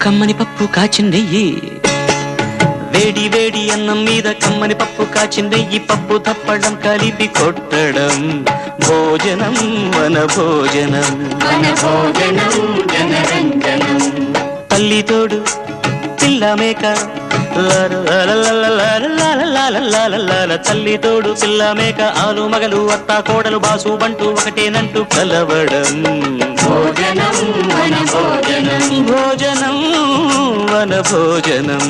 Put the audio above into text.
కమ్మని పప్పు కాచిందెయ్యి వేడి వేడి అన్నం మీద కమ్మని పప్పు కాచిందెయ్యి పప్పు తప్పడం కలిపి కొట్టడం భోజనం మన భోజనం తల్లి తోడు పిల్ల మేక తల్లి తోడు పిల్ల మేక ఆలు మగలు అత్త కోడలు బాసు బంటూ ఒకటేనంటూ కలవడం భోజనం మన భోజనం